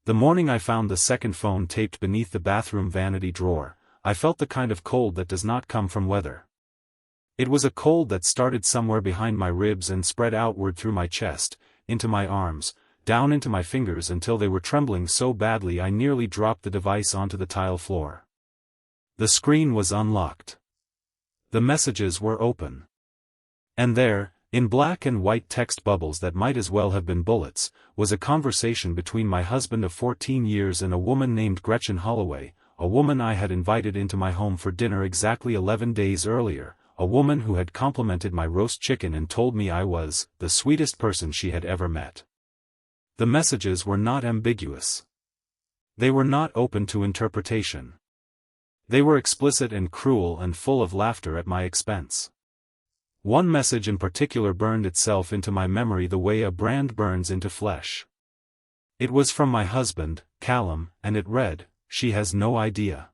The morning I found the second phone taped beneath the bathroom vanity drawer, I felt the kind of cold that does not come from weather. It was a cold that started somewhere behind my ribs and spread outward through my chest, into my arms, down into my fingers until they were trembling so badly I nearly dropped the device onto the tile floor. The screen was unlocked. The messages were open. And there, in black and white text bubbles that might as well have been bullets, was a conversation between my husband of 14 years and a woman named Gretchen Holloway, a woman I had invited into my home for dinner exactly 11 days earlier, a woman who had complimented my roast chicken and told me I was the sweetest person she had ever met. The messages were not ambiguous. They were not open to interpretation. They were explicit and cruel and full of laughter at my expense. One message in particular burned itself into my memory the way a brand burns into flesh. It was from my husband, Callum, and it read, "She has no idea.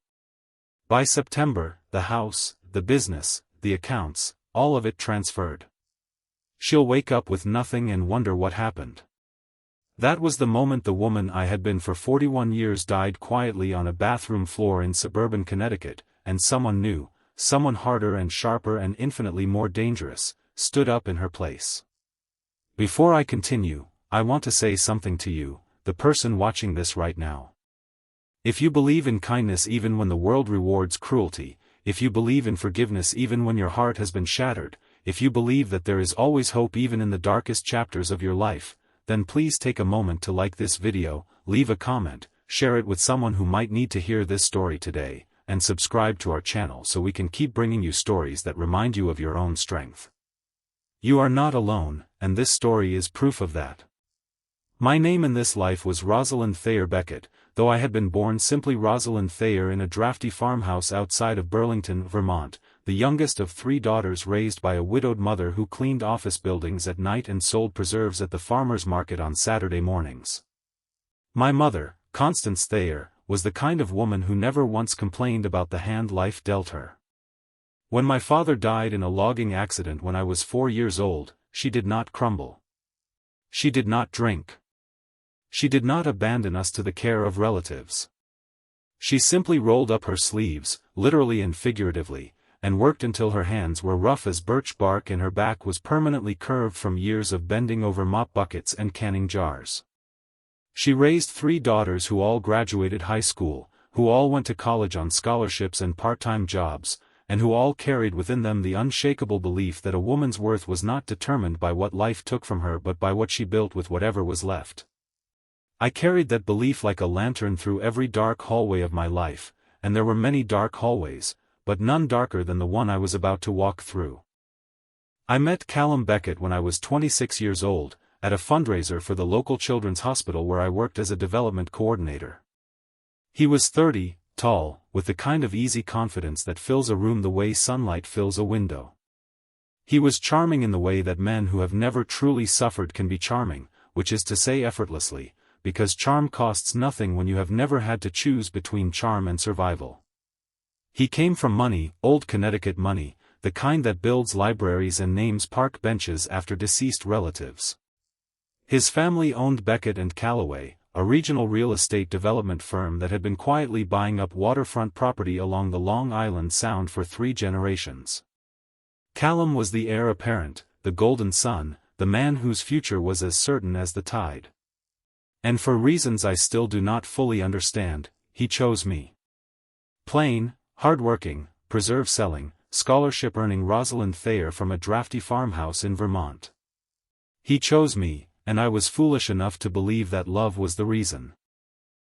By September, the house, the business, the accounts, all of it transferred. She'll wake up with nothing and wonder what happened." That was the moment the woman I had been for 41 years died quietly on a bathroom floor in suburban Connecticut, and someone new, someone harder and sharper and infinitely more dangerous, stood up in her place. Before I continue, I want to say something to you, the person watching this right now. If you believe in kindness even when the world rewards cruelty, if you believe in forgiveness even when your heart has been shattered, if you believe that there is always hope even in the darkest chapters of your life, then please take a moment to like this video, leave a comment, share it with someone who might need to hear this story today, and subscribe to our channel so we can keep bringing you stories that remind you of your own strength. You are not alone, and this story is proof of that. My name in this life was Rosalind Thayer Beckett, though I had been born simply Rosalind Thayer in a drafty farmhouse outside of Burlington, Vermont, the youngest of 3 daughters raised by a widowed mother who cleaned office buildings at night and sold preserves at the farmer's market on Saturday mornings. My mother, Constance Thayer, was the kind of woman who never once complained about the hand life dealt her. When my father died in a logging accident when I was 4 years old, she did not crumble. She did not drink. She did not abandon us to the care of relatives. She simply rolled up her sleeves, literally and figuratively, and worked until her hands were rough as birch bark and her back was permanently curved from years of bending over mop buckets and canning jars. She raised 3 daughters who all graduated high school, who all went to college on scholarships and part-time jobs, and who all carried within them the unshakable belief that a woman's worth was not determined by what life took from her but by what she built with whatever was left. I carried that belief like a lantern through every dark hallway of my life, and there were many dark hallways, but none darker than the one I was about to walk through. I met Callum Beckett when I was 26 years old, at a fundraiser for the local children's hospital where I worked as a development coordinator. He was 30, tall, with the kind of easy confidence that fills a room the way sunlight fills a window. He was charming in the way that men who have never truly suffered can be charming, which is to say effortlessly, because charm costs nothing when you have never had to choose between charm and survival. He came from money, old Connecticut money, the kind that builds libraries and names park benches after deceased relatives. His family owned Beckett and Calloway, a regional real estate development firm that had been quietly buying up waterfront property along the Long Island Sound for 3 generations. Callum was the heir apparent, the golden son, the man whose future was as certain as the tide. And for reasons I still do not fully understand, he chose me. Plain, hard-working, preserve-selling, scholarship-earning Rosalind Thayer from a drafty farmhouse in Vermont. He chose me, and I was foolish enough to believe that love was the reason.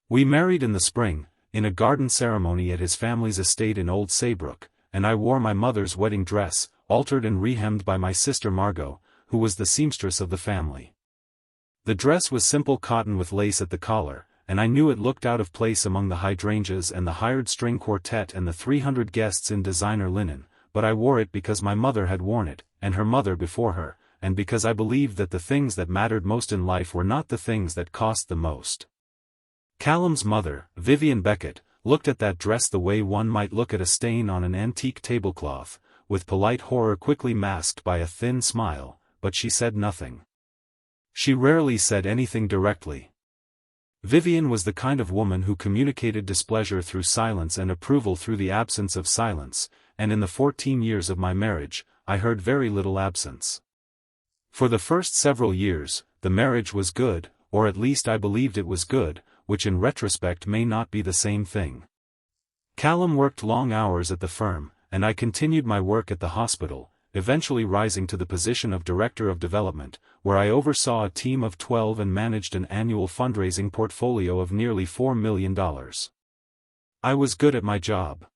We married in the spring, in a garden ceremony at his family's estate in Old Saybrook, and I wore my mother's wedding dress, altered and rehemmed by my sister Margot, who was the seamstress of the family. The dress was simple cotton with lace at the collar, and I knew it looked out of place among the hydrangeas and the hired string quartet and the 300 guests in designer linen, but I wore it because my mother had worn it, and her mother before her, and because I believed that the things that mattered most in life were not the things that cost the most. Callum's mother, Vivian Beckett, looked at that dress the way one might look at a stain on an antique tablecloth, with polite horror quickly masked by a thin smile, but she said nothing. She rarely said anything directly. Vivian was the kind of woman who communicated displeasure through silence and approval through the absence of silence, and in the 14 years of my marriage, I heard very little absence. For the first several years, the marriage was good, or at least I believed it was good, which in retrospect may not be the same thing. Callum worked long hours at the firm, and I continued my work at the hospital, eventually rising to the position of Director of Development, where I oversaw a team of 12 and managed an annual fundraising portfolio of nearly $4 million. I was good at my job.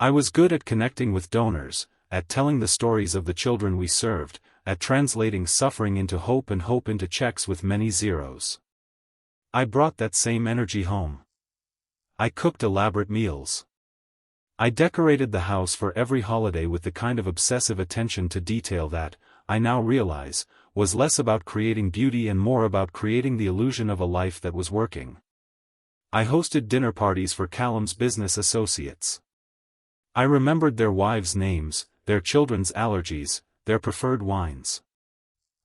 I was good at connecting with donors, at telling the stories of the children we served, at translating suffering into hope and hope into checks with many zeros. I brought that same energy home. I cooked elaborate meals. I decorated the house for every holiday with the kind of obsessive attention to detail that, I now realize, was less about creating beauty and more about creating the illusion of a life that was working. I hosted dinner parties for Callum's business associates. I remembered their wives' names, their children's allergies, their preferred wines.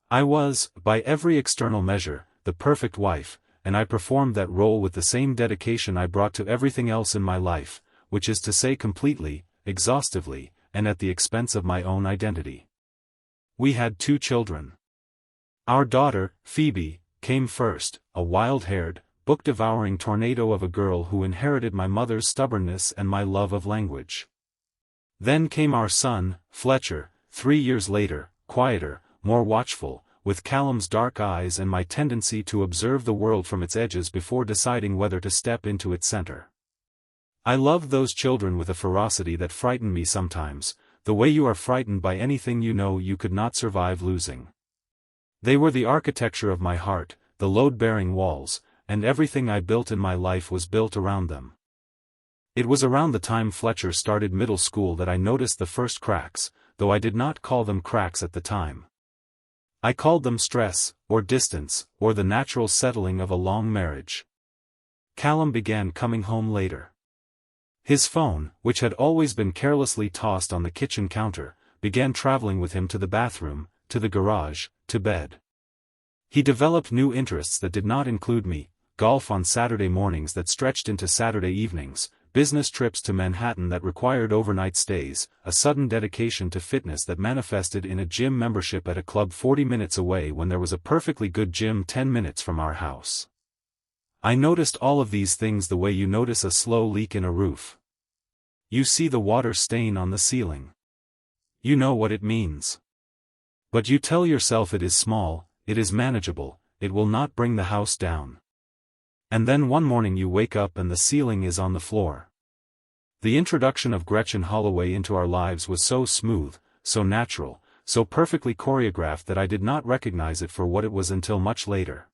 I was, by every external measure, the perfect wife, and I performed that role with the same dedication I brought to everything else in my life, which is to say completely, exhaustively, and at the expense of my own identity. We had 2 children. Our daughter, Phoebe, came first, a wild-haired, book-devouring tornado of a girl who inherited my mother's stubbornness and my love of language. Then came our son, Fletcher, 3 years later, quieter, more watchful, with Callum's dark eyes and my tendency to observe the world from its edges before deciding whether to step into its center. I loved those children with a ferocity that frightened me sometimes, the way you are frightened by anything you know you could not survive losing. They were the architecture of my heart, the load-bearing walls, and everything I built in my life was built around them. It was around the time Fletcher started middle school that I noticed the first cracks, though I did not call them cracks at the time. I called them stress, or distance, or the natural settling of a long marriage. Callum began coming home later. His phone, which had always been carelessly tossed on the kitchen counter, began traveling with him to the bathroom, to the garage, to bed. He developed new interests that did not include me, golf on Saturday mornings that stretched into Saturday evenings, business trips to Manhattan that required overnight stays, a sudden dedication to fitness that manifested in a gym membership at a club 40 minutes away when there was a perfectly good gym 10 minutes from our house. I noticed all of these things the way you notice a slow leak in a roof. You see the water stain on the ceiling. You know what it means. But you tell yourself it is small, it is manageable, it will not bring the house down. And then one morning you wake up and the ceiling is on the floor. The introduction of Gretchen Holloway into our lives was so smooth, so natural, so perfectly choreographed that I did not recognize it for what it was until much later.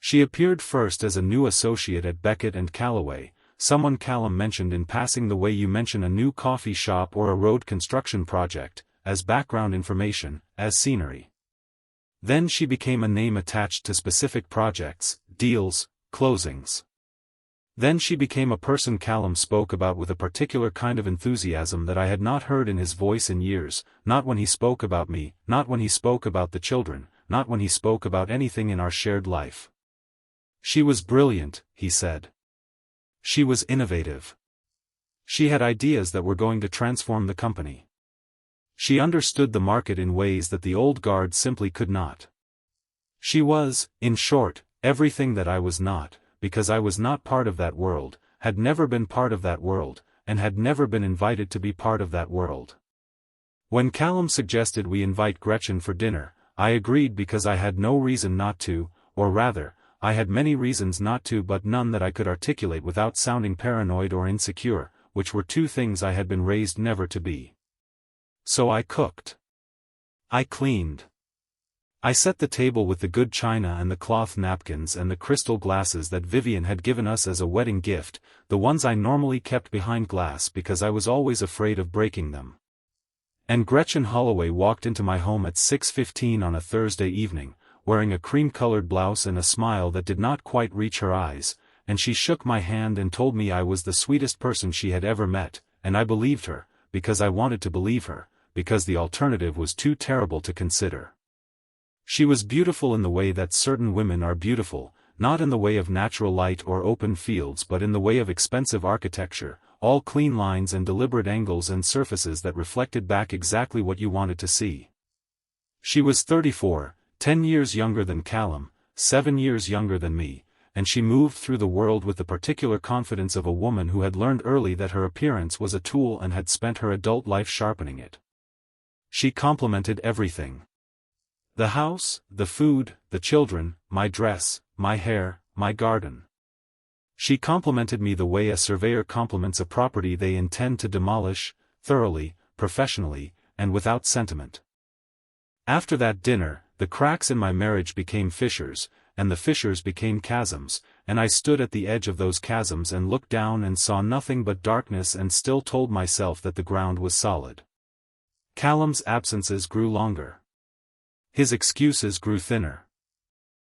She appeared first as a new associate at Beckett and Calloway, someone Callum mentioned in passing the way you mention a new coffee shop or a road construction project, as background information, as scenery. Then she became a name attached to specific projects, deals, closings. Then she became a person Callum spoke about with a particular kind of enthusiasm that I had not heard in his voice in years, not when he spoke about me, not when he spoke about the children, not when he spoke about anything in our shared life. She was brilliant, he said. She was innovative. She had ideas that were going to transform the company. She understood the market in ways that the old guard simply could not. She was, in short, everything that I was not, because I was not part of that world, had never been part of that world, and had never been invited to be part of that world. When Callum suggested we invite Gretchen for dinner, I agreed because I had no reason not to, or rather, I had many reasons not to but none that I could articulate without sounding paranoid or insecure, which were 2 things I had been raised never to be. So I cooked. I cleaned. I set the table with the good china and the cloth napkins and the crystal glasses that Vivian had given us as a wedding gift, the ones I normally kept behind glass because I was always afraid of breaking them. And Gretchen Holloway walked into my home at 6:15 on a Thursday evening, wearing a cream-colored blouse and a smile that did not quite reach her eyes, and she shook my hand and told me I was the sweetest person she had ever met, and I believed her, because I wanted to believe her, because the alternative was too terrible to consider. She was beautiful in the way that certain women are beautiful, not in the way of natural light or open fields but in the way of expensive architecture, all clean lines and deliberate angles and surfaces that reflected back exactly what you wanted to see. She was 34, 10 years younger than Callum, 7 years younger than me, and she moved through the world with the particular confidence of a woman who had learned early that her appearance was a tool and had spent her adult life sharpening it. She complimented everything. The house, the food, the children, my dress, my hair, my garden. She complimented me the way a surveyor compliments a property they intend to demolish, thoroughly, professionally, and without sentiment. After that dinner, the cracks in my marriage became fissures, and the fissures became chasms, and I stood at the edge of those chasms and looked down and saw nothing but darkness and still told myself that the ground was solid. Callum's absences grew longer. His excuses grew thinner.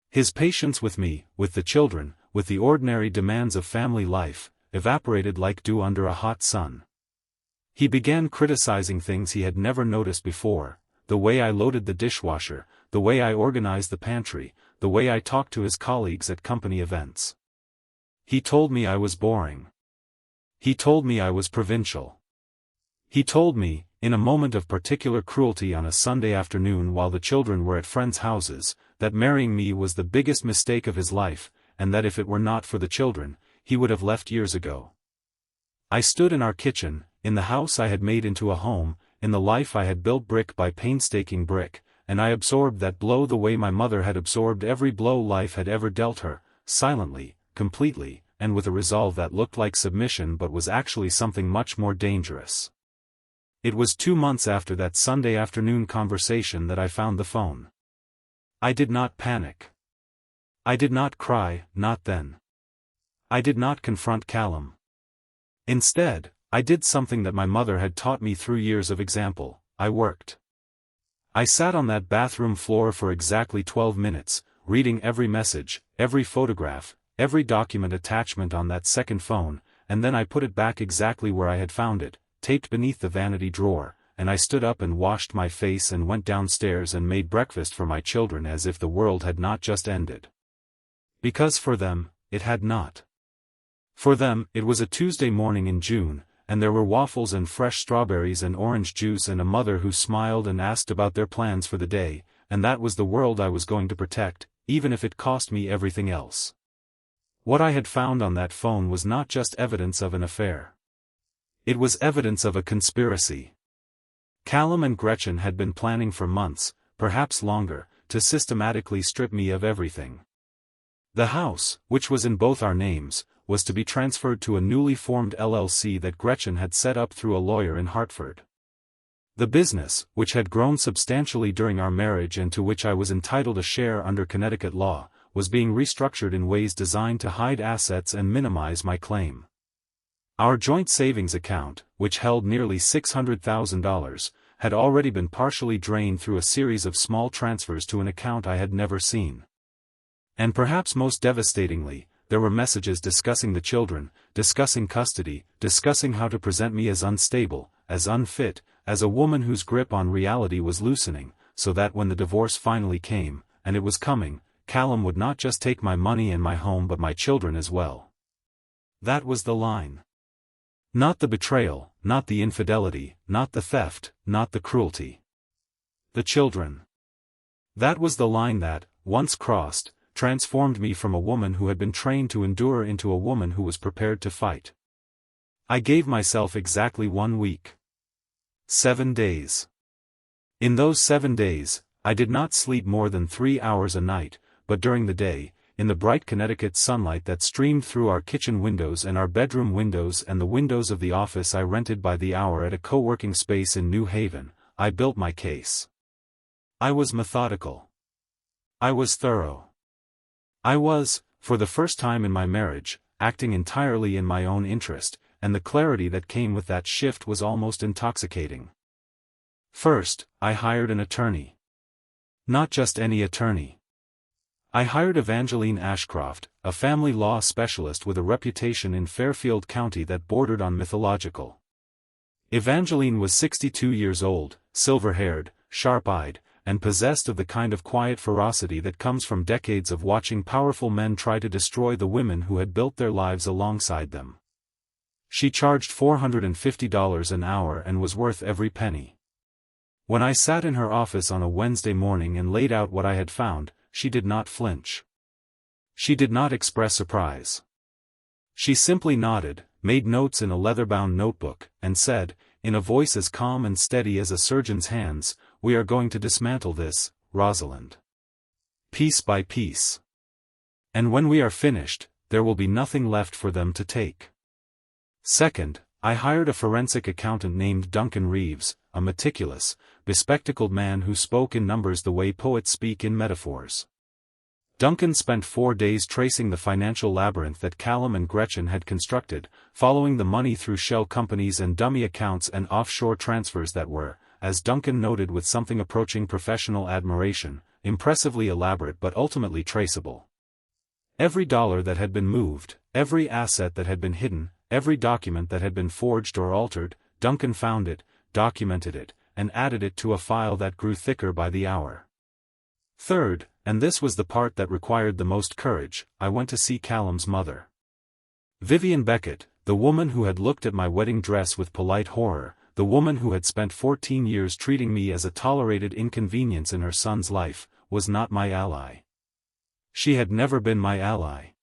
His patience with me, with the children, with the ordinary demands of family life, evaporated like dew under a hot sun. He began criticizing things he had never noticed before, the way I loaded the dishwasher, the way I organized the pantry, the way I talked to his colleagues at company events. He told me I was boring. He told me I was provincial. He told me, in a moment of particular cruelty on a Sunday afternoon while the children were at friends' houses, that marrying me was the biggest mistake of his life, and that if it were not for the children, he would have left years ago. I stood in our kitchen, in the house I had made into a home, in the life I had built brick by painstaking brick, and I absorbed that blow the way my mother had absorbed every blow life had ever dealt her, silently, completely, and with a resolve that looked like submission but was actually something much more dangerous. It was 2 months after that Sunday afternoon conversation that I found the phone. I did not panic. I did not cry, not then. I did not confront Callum. Instead, I did something that my mother had taught me through years of example. I worked. I sat on that bathroom floor for exactly 12 minutes, reading every message, every photograph, every document attachment on that second phone, and then I put it back exactly where I had found it, taped beneath the vanity drawer, and I stood up and washed my face and went downstairs and made breakfast for my children as if the world had not just ended. Because for them, it had not. For them, it was a Tuesday morning in June, and there were waffles and fresh strawberries and orange juice and a mother who smiled and asked about their plans for the day, and that was the world I was going to protect, even if it cost me everything else. What I had found on that phone was not just evidence of an affair. It was evidence of a conspiracy. Callum and Gretchen had been planning for months, perhaps longer, to systematically strip me of everything. The house, which was in both our names, was to be transferred to a newly formed LLC that Gretchen had set up through a lawyer in Hartford. The business, which had grown substantially during our marriage and to which I was entitled a share under Connecticut law, was being restructured in ways designed to hide assets and minimize my claim. Our joint savings account, which held nearly $600,000, had already been partially drained through a series of small transfers to an account I had never seen. And perhaps most devastatingly, there were messages discussing the children, discussing custody, discussing how to present me as unstable, as unfit, as a woman whose grip on reality was loosening, so that when the divorce finally came, and it was coming, Callum would not just take my money and my home but my children as well. That was the line. Not the betrayal, not the infidelity, not the theft, not the cruelty. The children. That was the line that, once crossed, transformed me from a woman who had been trained to endure into a woman who was prepared to fight. I gave myself exactly 1 week. 7 days. In those 7 days, I did not sleep more than 3 hours a night, but during the day, in the bright Connecticut sunlight that streamed through our kitchen windows and our bedroom windows and the windows of the office I rented by the hour at a co-working space in New Haven, I built my case. I was methodical. I was thorough. I was, for the first time in my marriage, acting entirely in my own interest, and the clarity that came with that shift was almost intoxicating. First, I hired an attorney. Not just any attorney. I hired Evangeline Ashcroft, a family law specialist with a reputation in Fairfield County that bordered on mythological. Evangeline was 62 years old, silver-haired, sharp-eyed, and possessed of the kind of quiet ferocity that comes from decades of watching powerful men try to destroy the women who had built their lives alongside them. She charged $450 an hour and was worth every penny. When I sat in her office on a Wednesday morning and laid out what I had found, she did not flinch. She did not express surprise. She simply nodded, made notes in a leather-bound notebook, and said, in a voice as calm and steady as a surgeon's hands, "We are going to dismantle this, Rosalind. Piece by piece. And when we are finished, there will be nothing left for them to take." Second, I hired a forensic accountant named Duncan Reeves, a meticulous, bespectacled man who spoke in numbers the way poets speak in metaphors. Duncan spent 4 days tracing the financial labyrinth that Callum and Gretchen had constructed, following the money through shell companies and dummy accounts and offshore transfers that were, as Duncan noted with something approaching professional admiration, impressively elaborate but ultimately traceable. Every dollar that had been moved, every asset that had been hidden, every document that had been forged or altered, Duncan found it, documented it, and added it to a file that grew thicker by the hour. Third, and this was the part that required the most courage, I went to see Callum's mother. Vivian Beckett, the woman who had looked at my wedding dress with polite horror, the woman who had spent 14 years treating me as a tolerated inconvenience in her son's life, was not my ally. She had never been my ally.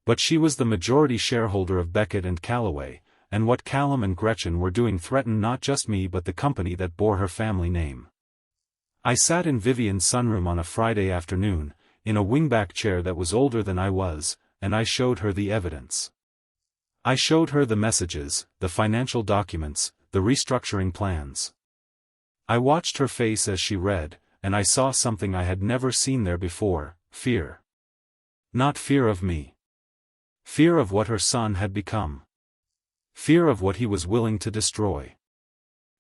But she was the majority shareholder of Beckett and Calloway, and what Callum and Gretchen were doing threatened not just me but the company that bore her family name. I sat in Vivian's sunroom on a Friday afternoon, in a wingback chair that was older than I was, and I showed her the evidence. I showed her the messages, the financial documents, the restructuring plans. I watched her face as she read, and I saw something I had never seen there before: fear. Not fear of me. Fear of what her son had become. Fear of what he was willing to destroy.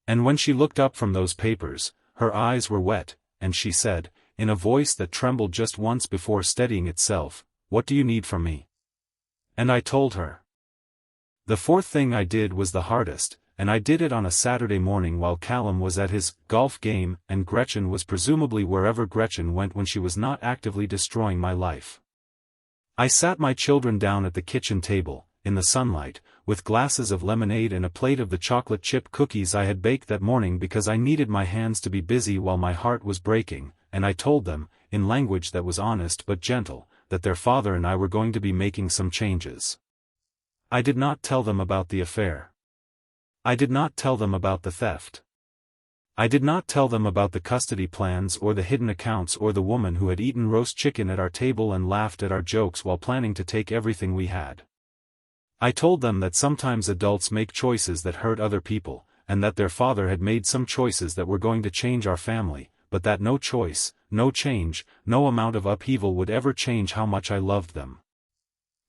And when she looked up from those papers, her eyes were wet, and she said, in a voice that trembled just once before steadying itself, "What do you need from me?" And I told her. The fourth thing I did was the hardest, and I did it on a Saturday morning while Callum was at his golf game and Gretchen was presumably wherever Gretchen went when she was not actively destroying my life. I sat my children down at the kitchen table, in the sunlight, with glasses of lemonade and a plate of the chocolate chip cookies I had baked that morning because I needed my hands to be busy while my heart was breaking, and I told them, in language that was honest but gentle, that their father and I were going to be making some changes. I did not tell them about the affair. I did not tell them about the theft. I did not tell them about the custody plans or the hidden accounts or the woman who had eaten roast chicken at our table and laughed at our jokes while planning to take everything we had. I told them that sometimes adults make choices that hurt other people, and that their father had made some choices that were going to change our family, but that no choice, no change, no amount of upheaval would ever change how much I loved them.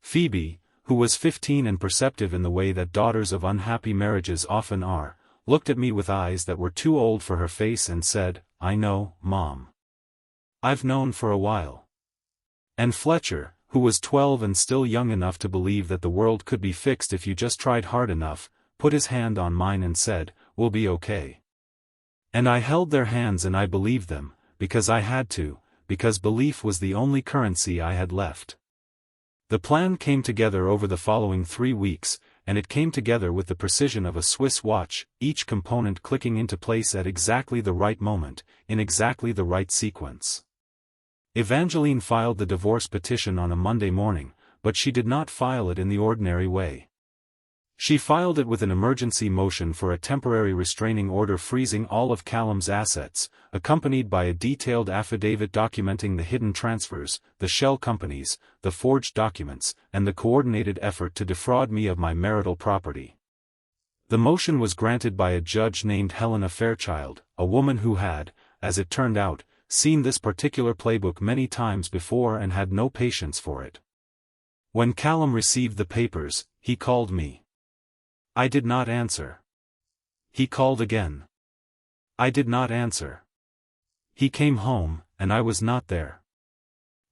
Phoebe, who was 15 and perceptive in the way that daughters of unhappy marriages often are, looked at me with eyes that were too old for her face and said, "I know, Mom. I've known for a while." And Fletcher, who was 12 and still young enough to believe that the world could be fixed if you just tried hard enough, put his hand on mine and said, "We'll be okay." And I held their hands and I believed them, because I had to, because belief was the only currency I had left. The plan came together over the following 3 weeks, and it came together with the precision of a Swiss watch, each component clicking into place at exactly the right moment, in exactly the right sequence. Evangeline filed the divorce petition on a Monday morning, but she did not file it in the ordinary way. She filed it with an emergency motion for a temporary restraining order freezing all of Callum's assets, accompanied by a detailed affidavit documenting the hidden transfers, the shell companies, the forged documents, and the coordinated effort to defraud me of my marital property. The motion was granted by a judge named Helena Fairchild, a woman who had, as it turned out, seen this particular playbook many times before and had no patience for it. When Callum received the papers, he called me. I did not answer. He called again. I did not answer. He came home, and I was not there.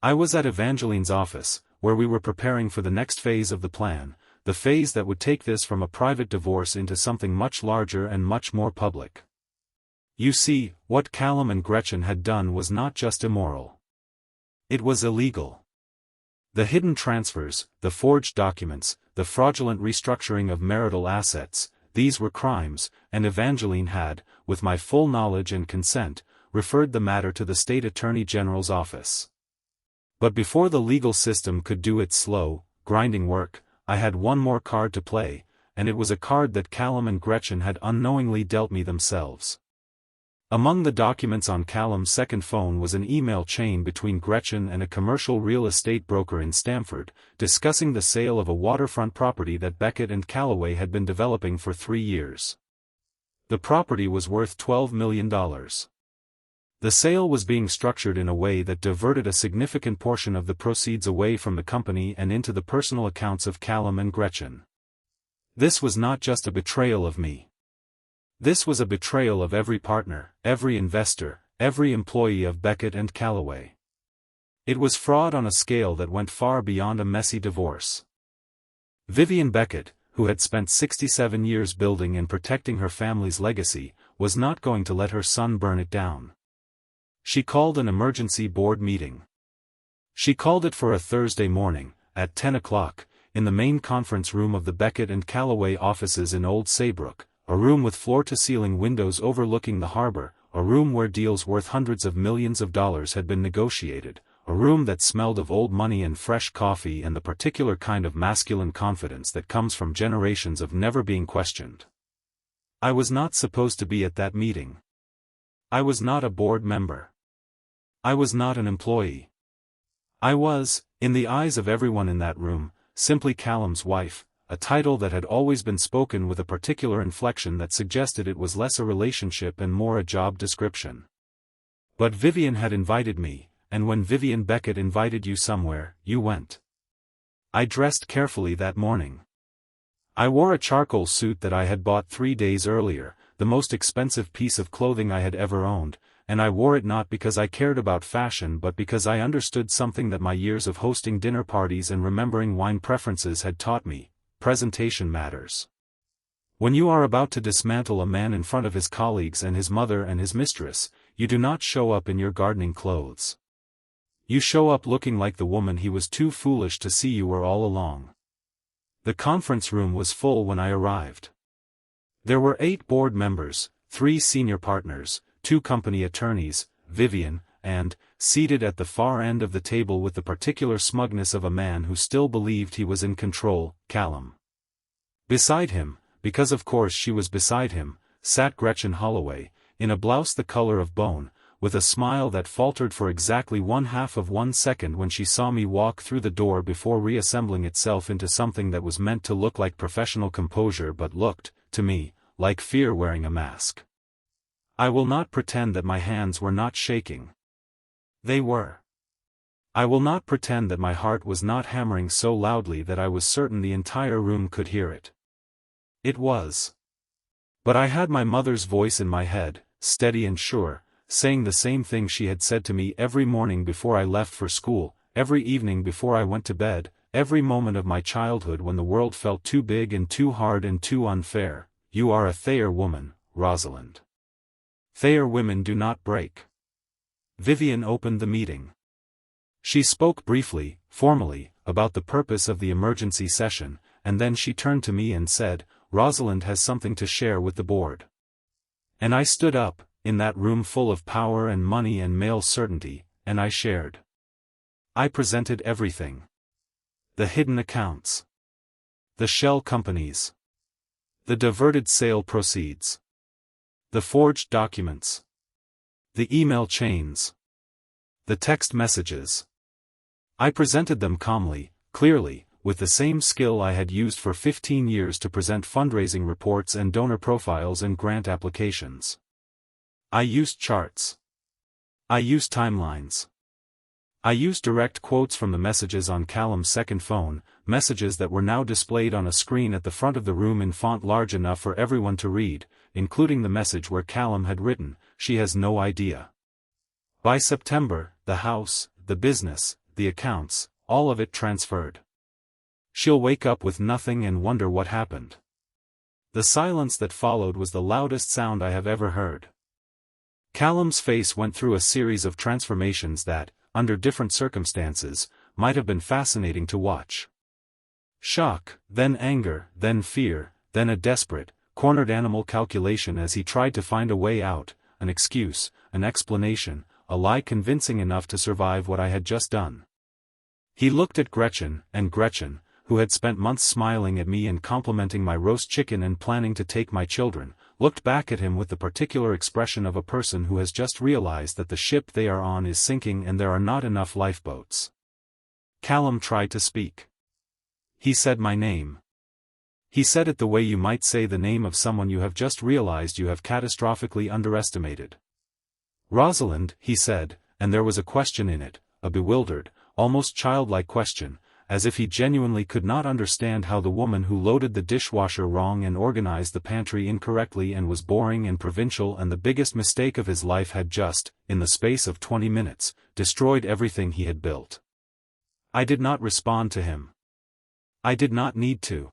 I was at Evangeline's office, where we were preparing for the next phase of the plan, the phase that would take this from a private divorce into something much larger and much more public. You see, what Callum and Gretchen had done was not just immoral. It was illegal. The hidden transfers, the forged documents, the fraudulent restructuring of marital assets, these were crimes, and Evangeline had, with my full knowledge and consent, referred the matter to the State Attorney General's office. But before the legal system could do its slow, grinding work, I had one more card to play, and it was a card that Callum and Gretchen had unknowingly dealt me themselves. Among the documents on Callum's second phone was an email chain between Gretchen and a commercial real estate broker in Stamford, discussing the sale of a waterfront property that Beckett and Calloway had been developing for 3 years. The property was worth $12 million. The sale was being structured in a way that diverted a significant portion of the proceeds away from the company and into the personal accounts of Callum and Gretchen. This was not just a betrayal of me. This was a betrayal of every partner, every investor, every employee of Beckett and Calloway. It was fraud on a scale that went far beyond a messy divorce. Vivian Beckett, who had spent 67 years building and protecting her family's legacy, was not going to let her son burn it down. She called an emergency board meeting. She called it for a Thursday morning, at 10 o'clock, in the main conference room of the Beckett and Calloway offices in Old Saybrook, a room with floor-to-ceiling windows overlooking the harbor, a room where deals worth hundreds of millions of dollars had been negotiated, a room that smelled of old money and fresh coffee and the particular kind of masculine confidence that comes from generations of never being questioned. I was not supposed to be at that meeting. I was not a board member. I was not an employee. I was, in the eyes of everyone in that room, simply Callum's wife, a title that had always been spoken with a particular inflection that suggested it was less a relationship and more a job description. But Vivian had invited me, and when Vivian Beckett invited you somewhere, you went. I dressed carefully that morning. I wore a charcoal suit that I had bought 3 days earlier, the most expensive piece of clothing I had ever owned, and I wore it not because I cared about fashion but because I understood something that my years of hosting dinner parties and remembering wine preferences had taught me: presentation matters. When you are about to dismantle a man in front of his colleagues and his mother and his mistress, you do not show up in your gardening clothes. You show up looking like the woman he was too foolish to see you were all along. The conference room was full when I arrived. There were 8 board members, 3 senior partners, 2 company attorneys, Vivian, and, seated at the far end of the table with the particular smugness of a man who still believed he was in control, Callum. Beside him, because of course she was beside him, sat Gretchen Holloway, in a blouse the color of bone, with a smile that faltered for exactly 1/2 of 1 second when she saw me walk through the door before reassembling itself into something that was meant to look like professional composure but looked, to me, like fear wearing a mask. I will not pretend that my hands were not shaking. They were. I will not pretend that my heart was not hammering so loudly that I was certain the entire room could hear it. It was. But I had my mother's voice in my head, steady and sure, saying the same thing she had said to me every morning before I left for school, every evening before I went to bed, every moment of my childhood when the world felt too big and too hard and too unfair: you are a Thayer woman, Rosalind. Thayer women do not break. Vivian opened the meeting. She spoke briefly, formally, about the purpose of the emergency session, and then she turned to me and said, "Rosalind has something to share with the board." And I stood up, in that room full of power and money and male certainty, and I shared. I presented everything. The hidden accounts. The shell companies. The diverted sale proceeds. The forged documents. The email chains. The text messages. I presented them calmly, clearly, with the same skill I had used for 15 years to present fundraising reports and donor profiles and grant applications. I used charts. I used timelines. I used direct quotes from the messages on Callum's second phone, messages that were now displayed on a screen at the front of the room in font large enough for everyone to read, including the message where Callum had written, "She has no idea." By September, the house, the business, the accounts, all of it transferred. She'll wake up with nothing and wonder what happened. The silence that followed was the loudest sound I have ever heard. Callum's face went through a series of transformations that, under different circumstances, might have been fascinating to watch. Shock, then anger, then fear, then a desperate, cornered animal calculation as he tried to find a way out, an excuse, an explanation, a lie convincing enough to survive what I had just done. He looked at Gretchen, and Gretchen, who had spent months smiling at me and complimenting my roast chicken and planning to take my children, looked back at him with the particular expression of a person who has just realized that the ship they are on is sinking and there are not enough lifeboats. Callum tried to speak. He said my name. He said it the way you might say the name of someone you have just realized you have catastrophically underestimated. Rosalind, he said, and there was a question in it, a bewildered, almost childlike question, as if he genuinely could not understand how the woman who loaded the dishwasher wrong and organized the pantry incorrectly and was boring and provincial and the biggest mistake of his life had just, in the space of 20 minutes, destroyed everything he had built. I did not respond to him. I did not need to.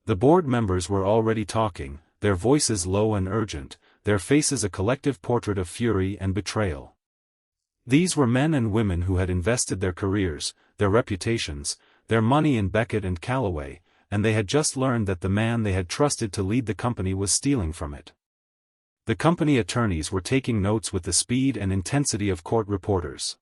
The board members were already talking, their voices low and urgent, their faces a collective portrait of fury and betrayal. These were men and women who had invested their careers, their reputations, their money in Beckett and Callaway, and they had just learned that the man they had trusted to lead the company was stealing from it. The company attorneys were taking notes with the speed and intensity of court reporters.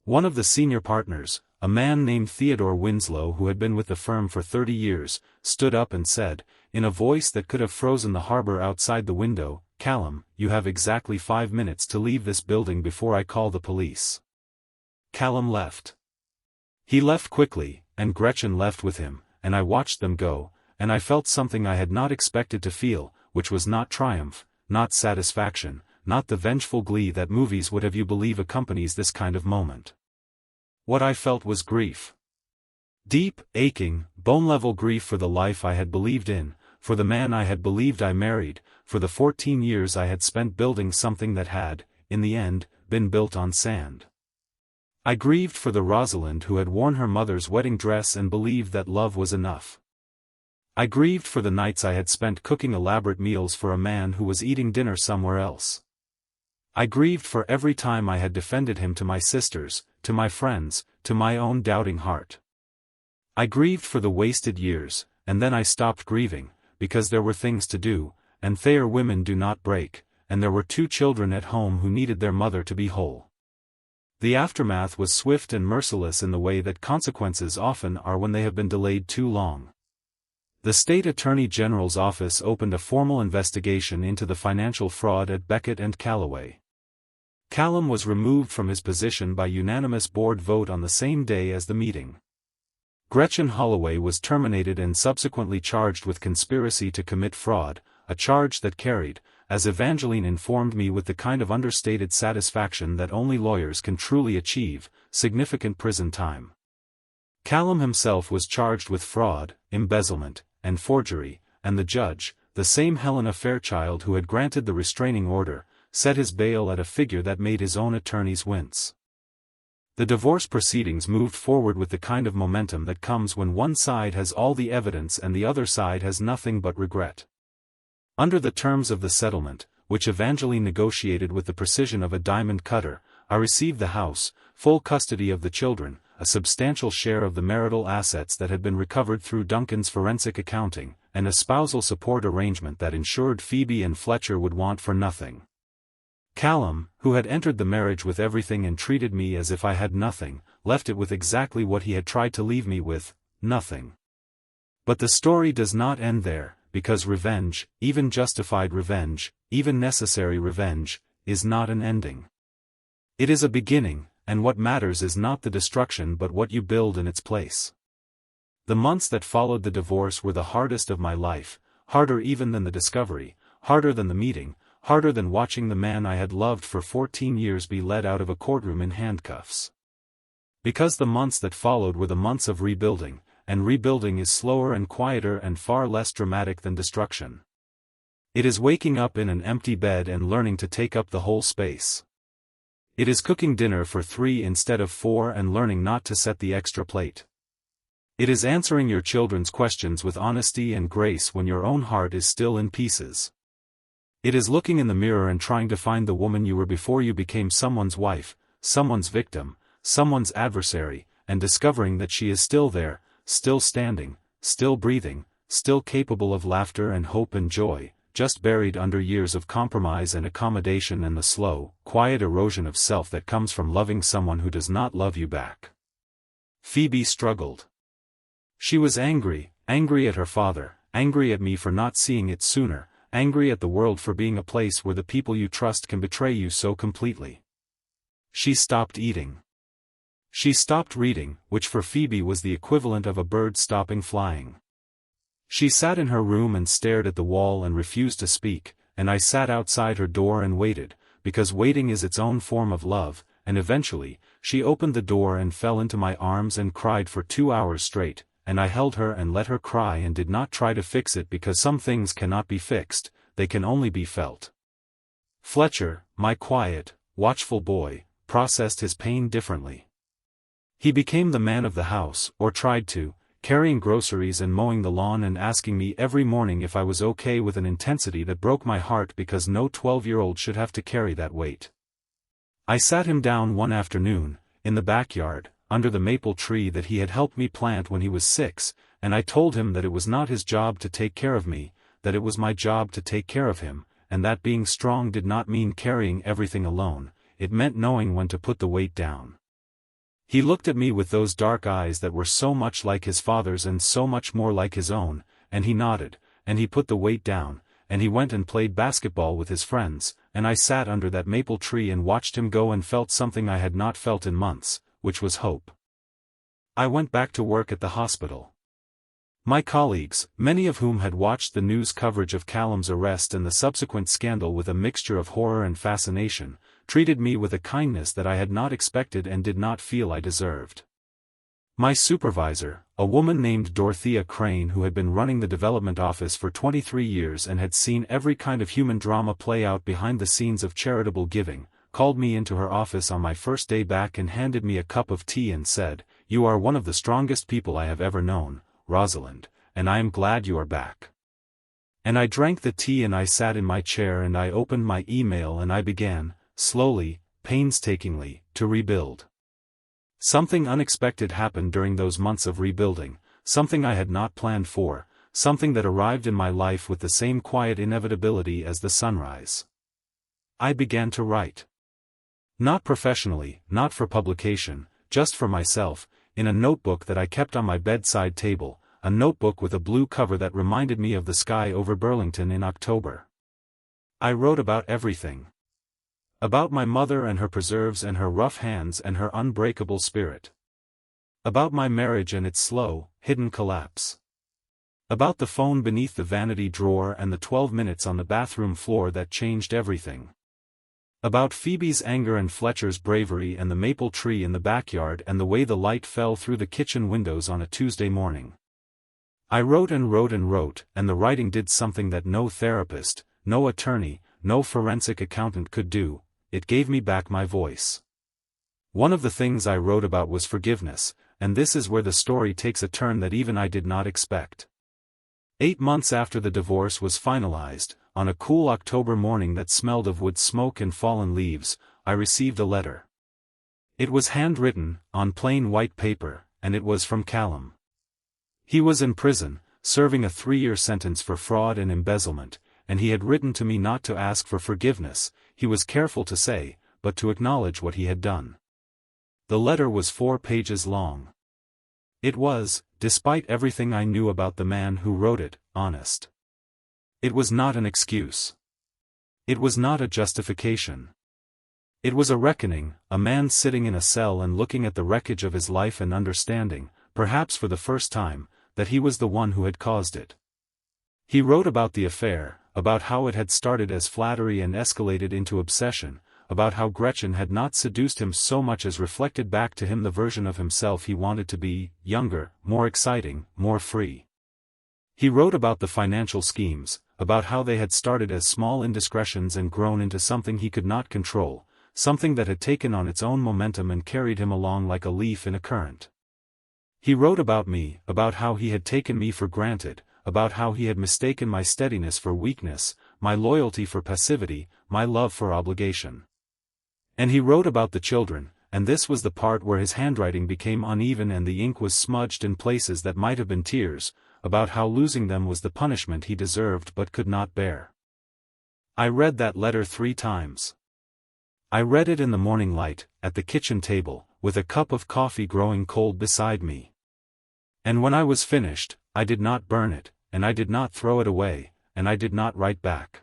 One of the senior partners, a man named Theodore Winslow who had been with the firm for 30 years, stood up and said, in a voice that could have frozen the harbor outside the window, "Callum, you have exactly 5 minutes to leave this building before I call the police." Callum left. He left quickly, and Gretchen left with him, and I watched them go, and I felt something I had not expected to feel, which was not triumph, not satisfaction, not the vengeful glee that movies would have you believe accompanies this kind of moment. What I felt was grief. Deep, aching, bone-level grief for the life I had believed in, for the man I had believed I married, for the 14 years I had spent building something that had, in the end, been built on sand. I grieved for the Rosalind who had worn her mother's wedding dress and believed that love was enough. I grieved for the nights I had spent cooking elaborate meals for a man who was eating dinner somewhere else. I grieved for every time I had defended him to my sisters, to my friends, to my own doubting heart. I grieved for the wasted years, and then I stopped grieving, because there were things to do, and Thayer women do not break, and there were 2 children at home who needed their mother to be whole. The aftermath was swift and merciless in the way that consequences often are when they have been delayed too long. The State Attorney General's office opened a formal investigation into the financial fraud at Beckett and Callaway. Callum was removed from his position by unanimous board vote on the same day as the meeting. Gretchen Holloway was terminated and subsequently charged with conspiracy to commit fraud, a charge that carried, as Evangeline informed me with the kind of understated satisfaction that only lawyers can truly achieve, significant prison time. Callum himself was charged with fraud, embezzlement, and forgery, and the judge, the same Helena Fairchild who had granted the restraining order, set his bail at a figure that made his own attorneys wince. The divorce proceedings moved forward with the kind of momentum that comes when one side has all the evidence and the other side has nothing but regret. Under the terms of the settlement, which Evangeline negotiated with the precision of a diamond cutter, I received the house, full custody of the children, a substantial share of the marital assets that had been recovered through Duncan's forensic accounting, and a spousal support arrangement that ensured Phoebe and Fletcher would want for nothing. Callum, who had entered the marriage with everything and treated me as if I had nothing, left it with exactly what he had tried to leave me with, nothing. But the story does not end there, because revenge, even justified revenge, even necessary revenge, is not an ending. It is a beginning, and what matters is not the destruction but what you build in its place. The months that followed the divorce were the hardest of my life, harder even than the discovery, harder than the meeting, harder than watching the man I had loved for 14 years be led out of a courtroom in handcuffs. Because the months that followed were the months of rebuilding, and rebuilding is slower and quieter and far less dramatic than destruction. It is waking up in an empty bed and learning to take up the whole space. It is cooking dinner for 3 instead of 4 and learning not to set the extra plate. It is answering your children's questions with honesty and grace when your own heart is still in pieces. It is looking in the mirror and trying to find the woman you were before you became someone's wife, someone's victim, someone's adversary, and discovering that she is still there, still standing, still breathing, still capable of laughter and hope and joy, just buried under years of compromise and accommodation and the slow, quiet erosion of self that comes from loving someone who does not love you back. Phoebe struggled. She was angry at her father, angry at me for not seeing it sooner, angry at the world for being a place where the people you trust can betray you so completely. She stopped eating. She stopped reading, which for Phoebe was the equivalent of a bird stopping flying. She sat in her room and stared at the wall and refused to speak, and I sat outside her door and waited, because waiting is its own form of love, and eventually, she opened the door and fell into my arms and cried for 2 hours straight, and I held her and let her cry and did not try to fix it because some things cannot be fixed, they can only be felt. Fletcher, my quiet, watchful boy, processed his pain differently. He became the man of the house, or tried to, carrying groceries and mowing the lawn and asking me every morning if I was okay with an intensity that broke my heart because no 12-year-old should have to carry that weight. I sat him down one afternoon, in the backyard, under the maple tree that he had helped me plant when he was 6, and I told him that it was not his job to take care of me, that it was my job to take care of him, and that being strong did not mean carrying everything alone, it meant knowing when to put the weight down. He looked at me with those dark eyes that were so much like his father's and so much more like his own, and he nodded, and he put the weight down, and he went and played basketball with his friends, and I sat under that maple tree and watched him go and felt something I had not felt in months, which was hope. I went back to work at the hospital. My colleagues, many of whom had watched the news coverage of Callum's arrest and the subsequent scandal with a mixture of horror and fascination, treated me with a kindness that I had not expected and did not feel I deserved. My supervisor, a woman named Dorothea Crane who had been running the development office for 23 years and had seen every kind of human drama play out behind the scenes of charitable giving, called me into her office on my first day back and handed me a cup of tea and said, "You are one of the strongest people I have ever known, Rosalind, and I am glad you are back." And I drank the tea and I sat in my chair and I opened my email and I began, slowly, painstakingly, to rebuild. Something unexpected happened during those months of rebuilding, something I had not planned for, something that arrived in my life with the same quiet inevitability as the sunrise. I began to write. Not professionally, not for publication, just for myself, in a notebook that I kept on my bedside table, a notebook with a blue cover that reminded me of the sky over Burlington in October. I wrote about everything. About my mother and her preserves and her rough hands and her unbreakable spirit. About my marriage and its slow, hidden collapse. About the phone beneath the vanity drawer and the 12 minutes on the bathroom floor that changed everything. About Phoebe's anger and Fletcher's bravery and the maple tree in the backyard and the way the light fell through the kitchen windows on a Tuesday morning. I wrote and wrote and wrote, and the writing did something that no therapist, no attorney, no forensic accountant could do. It gave me back my voice. One of the things I wrote about was forgiveness, and this is where the story takes a turn that even I did not expect. 8 months after the divorce was finalized, on a cool October morning that smelled of wood smoke and fallen leaves, I received a letter. It was handwritten, on plain white paper, and it was from Callum. He was in prison, serving a 3-year sentence for fraud and embezzlement, and he had written to me not to ask for forgiveness, he was careful to say, but to acknowledge what he had done. The letter was 4 pages long. It was, despite everything I knew about the man who wrote it, honest. It was not an excuse. It was not a justification. It was a reckoning, a man sitting in a cell and looking at the wreckage of his life and understanding, perhaps for the first time, that he was the one who had caused it. He wrote about the affair, about how it had started as flattery and escalated into obsession, about how Gretchen had not seduced him so much as reflected back to him the version of himself he wanted to be, younger, more exciting, more free. He wrote about the financial schemes, about how they had started as small indiscretions and grown into something he could not control, something that had taken on its own momentum and carried him along like a leaf in a current. He wrote about me, about how he had taken me for granted, about how he had mistaken my steadiness for weakness, my loyalty for passivity, my love for obligation. And he wrote about the children, and this was the part where his handwriting became uneven and the ink was smudged in places that might have been tears, about how losing them was the punishment he deserved but could not bear. I read that letter 3 times. I read it in the morning light, at the kitchen table, with a cup of coffee growing cold beside me. And when I was finished, I did not burn it, and I did not throw it away, and I did not write back.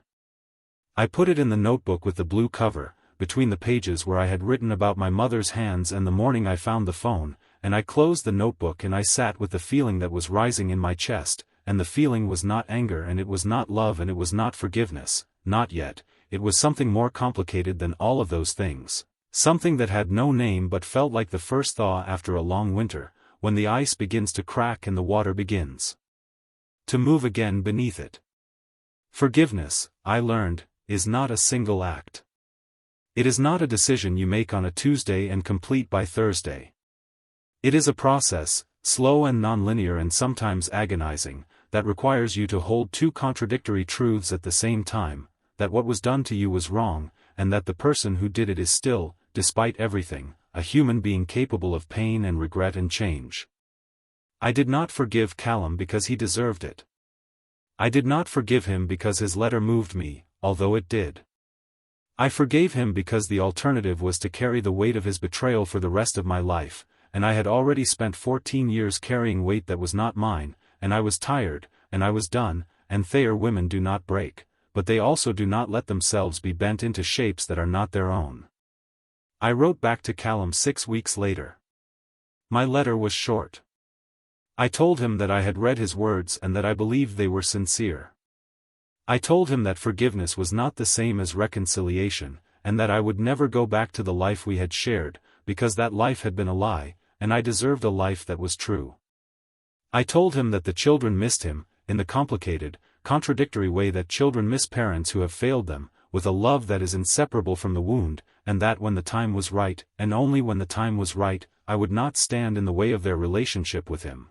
I put it in the notebook with the blue cover, between the pages where I had written about my mother's hands, and the morning I found the phone, and I closed the notebook and I sat with the feeling that was rising in my chest, and the feeling was not anger and it was not love and it was not forgiveness, not yet, it was something more complicated than all of those things, something that had no name but felt like the first thaw after a long winter, when the ice begins to crack and the water begins to move again beneath it. Forgiveness, I learned, is not a single act. It is not a decision you make on a Tuesday and complete by Thursday. It is a process, slow and nonlinear and sometimes agonizing, that requires you to hold 2 contradictory truths at the same time, that what was done to you was wrong, and that the person who did it is still, despite everything, a human being capable of pain and regret and change. I did not forgive Callum because he deserved it. I did not forgive him because his letter moved me, although it did. I forgave him because the alternative was to carry the weight of his betrayal for the rest of my life, and I had already spent 14 years carrying weight that was not mine, and I was tired, and I was done, and Thayer women do not break, but they also do not let themselves be bent into shapes that are not their own. I wrote back to Callum 6 weeks later. My letter was short. I told him that I had read his words and that I believed they were sincere. I told him that forgiveness was not the same as reconciliation, and that I would never go back to the life we had shared, because that life had been a lie, and I deserved a life that was true. I told him that the children missed him, in the complicated, contradictory way that children miss parents who have failed them, with a love that is inseparable from the wound, and that when the time was right, and only when the time was right, I would not stand in the way of their relationship with him.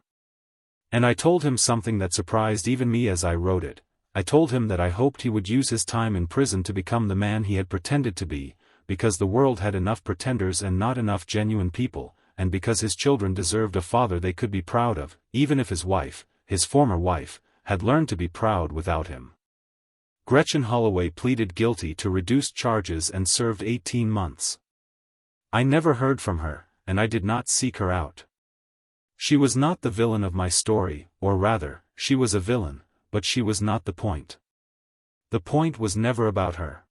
And I told him something that surprised even me as I wrote it. I told him that I hoped he would use his time in prison to become the man he had pretended to be, because the world had enough pretenders and not enough genuine people, and because his children deserved a father they could be proud of, even if his wife, his former wife, had learned to be proud without him. Gretchen Holloway pleaded guilty to reduced charges and served 18 months. I never heard from her, and I did not seek her out. She was not the villain of my story, or rather, she was a villain, but she was not the point. The point was never about her.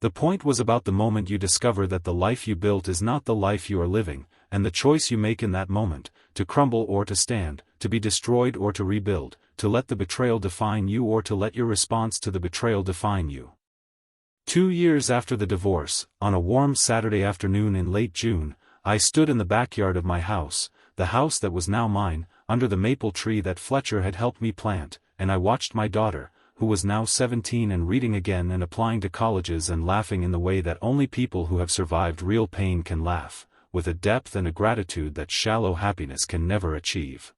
The point was about the moment you discover that the life you built is not the life you are living, and the choice you make in that moment, to crumble or to stand, to be destroyed or to rebuild, to let the betrayal define you or to let your response to the betrayal define you. 2 years after the divorce, on a warm Saturday afternoon in late June, I stood in the backyard of my house, the house that was now mine, under the maple tree that Fletcher had helped me plant, and I watched my daughter, who was now 17 and reading again and applying to colleges and laughing in the way that only people who have survived real pain can laugh, with a depth and a gratitude that shallow happiness can never achieve.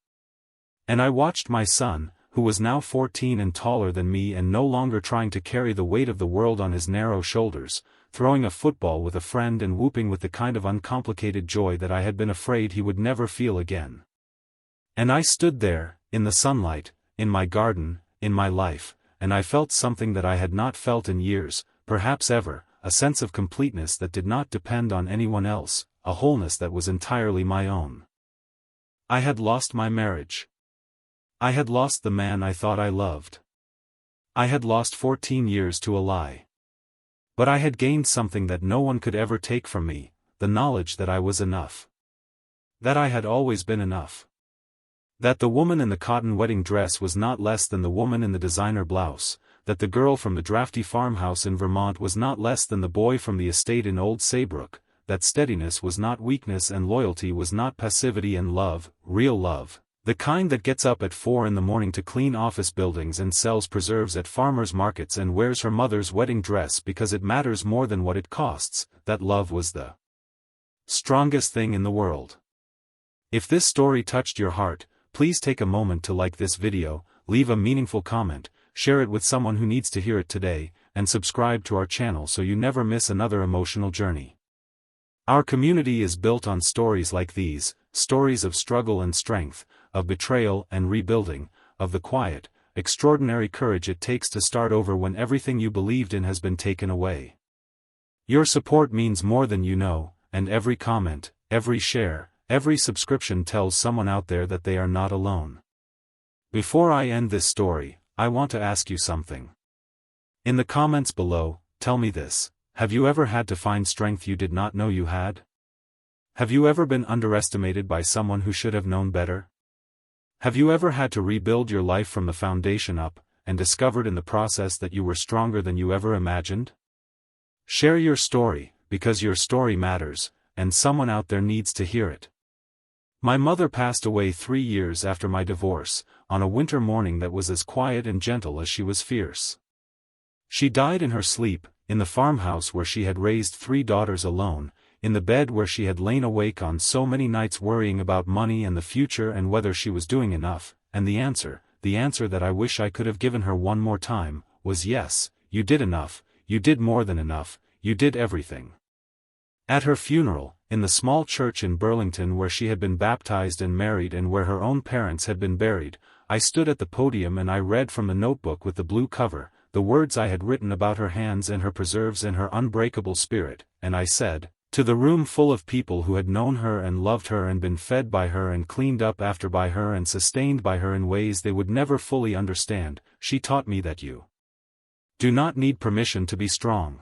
And I watched my son, who was now 14 and taller than me and no longer trying to carry the weight of the world on his narrow shoulders, throwing a football with a friend and whooping with the kind of uncomplicated joy that I had been afraid he would never feel again. And I stood there, in the sunlight, in my garden, in my life, and I felt something that I had not felt in years, perhaps ever, a sense of completeness that did not depend on anyone else, a wholeness that was entirely my own. I had lost my marriage. I had lost the man I thought I loved. I had lost 14 years to a lie. But I had gained something that no one could ever take from me, the knowledge that I was enough. That I had always been enough. That the woman in the cotton wedding dress was not less than the woman in the designer blouse, that the girl from the drafty farmhouse in Vermont was not less than the boy from the estate in Old Saybrook, that steadiness was not weakness and loyalty was not passivity and love, real love, the kind that gets up at 4 in the morning to clean office buildings and sells preserves at farmers' markets and wears her mother's wedding dress because it matters more than what it costs, that love was the strongest thing in the world. If this story touched your heart, please take a moment to like this video, leave a meaningful comment, share it with someone who needs to hear it today, and subscribe to our channel so you never miss another emotional journey. Our community is built on stories like these, stories of struggle and strength, of betrayal and rebuilding, of the quiet, extraordinary courage it takes to start over when everything you believed in has been taken away. Your support means more than you know, and every comment, every share, every subscription tells someone out there that they are not alone. Before I end this story, I want to ask you something. In the comments below, tell me this: have you ever had to find strength you did not know you had? Have you ever been underestimated by someone who should have known better? Have you ever had to rebuild your life from the foundation up, and discovered in the process that you were stronger than you ever imagined? Share your story, because your story matters, and someone out there needs to hear it. My mother passed away 3 years after my divorce, on a winter morning that was as quiet and gentle as she was fierce. She died in her sleep, in the farmhouse where she had raised 3 daughters alone, in the bed where she had lain awake on so many nights worrying about money and the future and whether she was doing enough, and the answer that I wish I could have given her one more time, was yes, you did enough, you did more than enough, you did everything. At her funeral, in the small church in Burlington where she had been baptized and married and where her own parents had been buried, I stood at the podium and I read from the notebook with the blue cover, the words I had written about her hands and her preserves and her unbreakable spirit, and I said, to the room full of people who had known her and loved her and been fed by her and cleaned up after by her and sustained by her in ways they would never fully understand, she taught me that you do not need permission to be strong.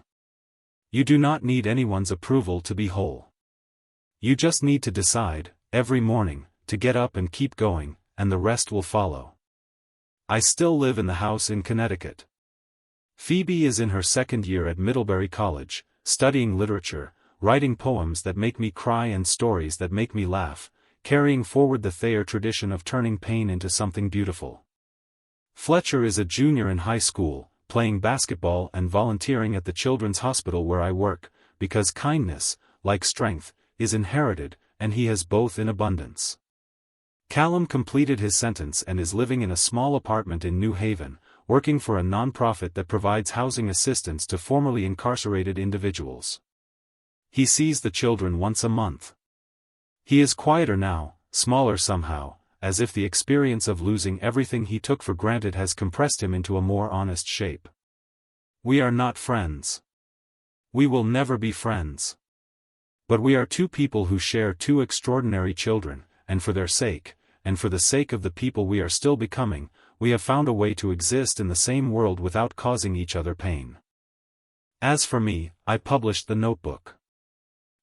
You do not need anyone's approval to be whole. You just need to decide, every morning, to get up and keep going, and the rest will follow. I still live in the house in Connecticut. Phoebe is in her 2nd year at Middlebury College, studying literature, writing poems that make me cry and stories that make me laugh, carrying forward the Thayer tradition of turning pain into something beautiful. Fletcher is a junior in high school, playing basketball and volunteering at the Children's Hospital where I work, because kindness, like strength, is inherited, and he has both in abundance. Callum completed his sentence and is living in a small apartment in New Haven, working for a nonprofit that provides housing assistance to formerly incarcerated individuals. He sees the children once a month. He is quieter now, smaller somehow, as if the experience of losing everything he took for granted has compressed him into a more honest shape. We are not friends. We will never be friends. But we are 2 people who share 2 extraordinary children, and for their sake, and for the sake of the people we are still becoming, we have found a way to exist in the same world without causing each other pain. As for me, I published the notebook.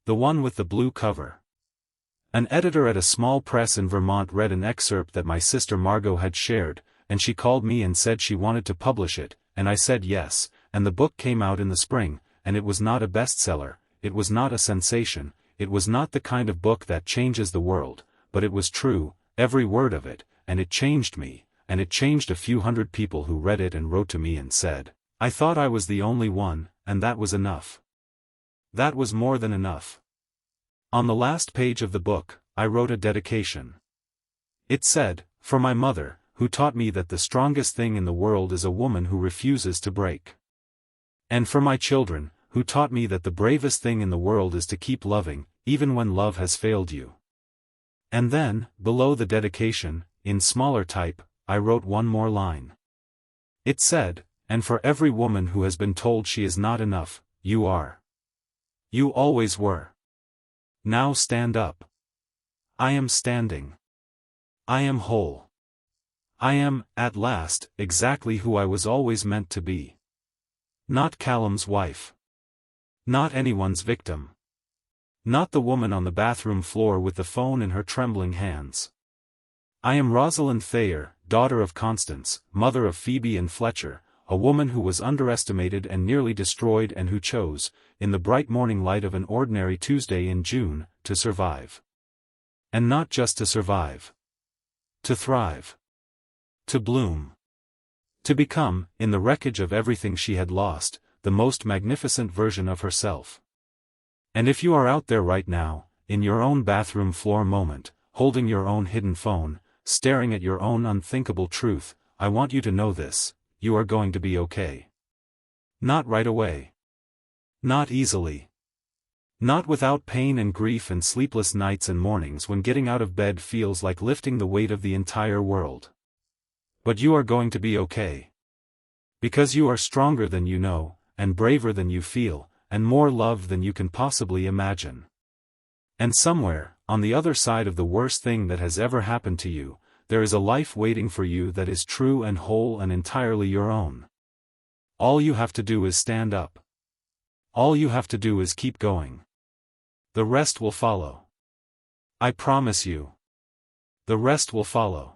The one with the blue cover. An editor at a small press in Vermont read an excerpt that my sister Margot had shared, and she called me and said she wanted to publish it, and I said yes, and the book came out in the spring, and it was not a bestseller, it was not a sensation, it was not the kind of book that changes the world, but it was true, every word of it, and it changed me, and it changed a few hundred people who read it and wrote to me and said, I thought I was the only one, and that was enough. That was more than enough. On the last page of the book, I wrote a dedication. It said, for my mother, who taught me that the strongest thing in the world is a woman who refuses to break. And for my children, who taught me that the bravest thing in the world is to keep loving, even when love has failed you. And then, below the dedication, in smaller type, I wrote one more line. It said, and for every woman who has been told she is not enough, you are. You always were. Now stand up. I am standing. I am whole. I am, at last, exactly who I was always meant to be. Not Callum's wife. Not anyone's victim. Not the woman on the bathroom floor with the phone in her trembling hands. I am Rosalind Thayer, daughter of Constance, mother of Phoebe and Fletcher, a woman who was underestimated and nearly destroyed and who chose, in the bright morning light of an ordinary Tuesday in June, to survive. And not just to survive. To thrive. To bloom. To become, in the wreckage of everything she had lost, the most magnificent version of herself. And if you are out there right now, in your own bathroom floor moment, holding your own hidden phone, staring at your own unthinkable truth, I want you to know this: you are going to be okay. Not right away. Not easily. Not without pain and grief and sleepless nights and mornings when getting out of bed feels like lifting the weight of the entire world. But you are going to be okay. Because you are stronger than you know, and braver than you feel, and more loved than you can possibly imagine. And somewhere, on the other side of the worst thing that has ever happened to you, there is a life waiting for you that is true and whole and entirely your own. All you have to do is stand up. All you have to do is keep going. The rest will follow. I promise you. The rest will follow.